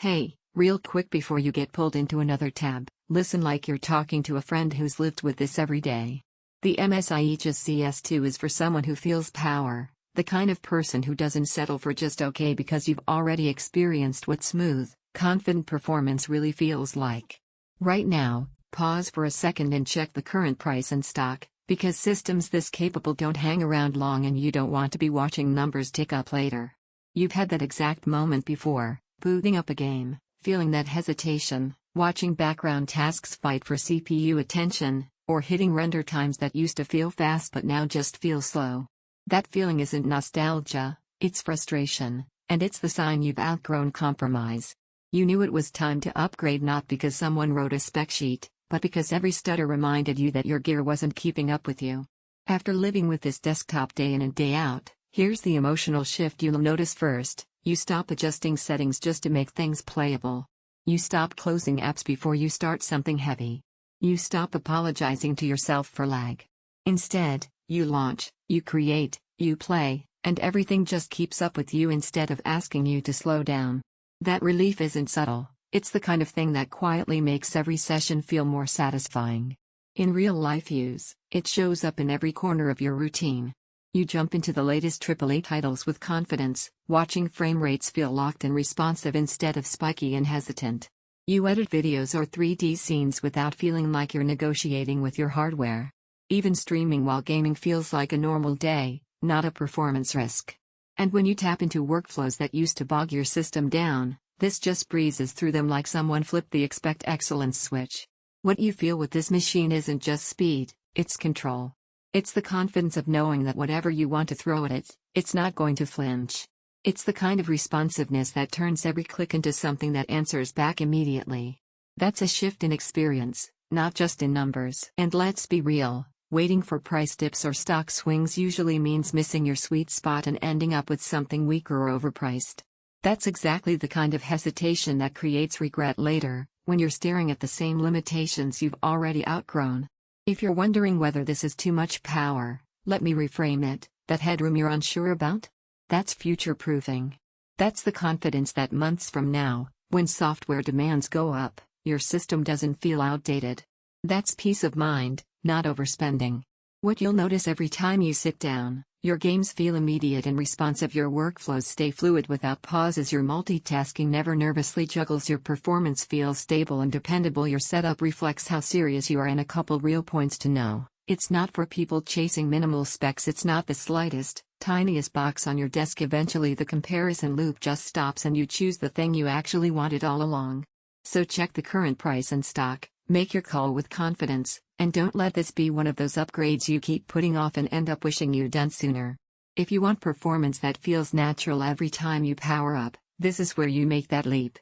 Hey, real quick before you get pulled into another tab, listen like you're talking to a friend who's lived with this every day. The MSI Aegis ZS2 is for someone who feels power, the kind of person who doesn't settle for just okay because you've already experienced what smooth, confident performance really feels like. Right now, pause for a second and check the current price and stock, because systems this capable don't hang around long and you don't want to be watching numbers tick up later. You've had that exact moment before, booting up a game, feeling that hesitation, watching background tasks fight for CPU attention, or hitting render times that used to feel fast but now just feel slow. That feeling isn't nostalgia, it's frustration, and it's the sign you've outgrown compromise. You knew it was time to upgrade not because someone wrote a spec sheet, but because every stutter reminded you that your gear wasn't keeping up with you. After living with this desktop day in and day out, here's the emotional shift you'll notice first. You stop adjusting settings just to make things playable. You stop closing apps before you start something heavy. You stop apologizing to yourself for lag. Instead, you launch, you create, you play, and everything just keeps up with you instead of asking you to slow down. That relief isn't subtle, it's the kind of thing that quietly makes every session feel more satisfying. In real-life use, it shows up in every corner of your routine. You jump into the latest AAA titles with confidence, watching frame rates feel locked and responsive instead of spiky and hesitant. You edit videos or 3D scenes without feeling like you're negotiating with your hardware. Even streaming while gaming feels like a normal day, not a performance risk. And when you tap into workflows that used to bog your system down, this just breezes through them like someone flipped the expect excellence switch. What you feel with this machine isn't just speed, it's control. It's the confidence of knowing that whatever you want to throw at it, it's not going to flinch. It's the kind of responsiveness that turns every click into something that answers back immediately. That's a shift in experience, not just in numbers. And let's be real, waiting for price dips or stock swings usually means missing your sweet spot and ending up with something weaker or overpriced. That's exactly the kind of hesitation that creates regret later, when you're staring at the same limitations you've already outgrown. If you're wondering whether this is too much power, let me reframe it. That headroom you're unsure about? That's future-proofing. That's the confidence that months from now, when software demands go up, your system doesn't feel outdated. That's peace of mind, not overspending. What you'll notice every time you sit down, your games feel immediate and responsive, your workflows stay fluid without pauses, your multitasking never nervously juggles, your performance feels stable and dependable, your setup reflects how serious you are. And a couple real points to know: it's not for people chasing minimal specs, it's not the slightest, tiniest box on your desk. Eventually the comparison loop just stops and you choose the thing you actually wanted all along. So check the current price and stock, make your call with confidence, and don't let this be one of those upgrades you keep putting off and end up wishing you'd done sooner. If you want performance that feels natural every time you power up, this is where you make that leap.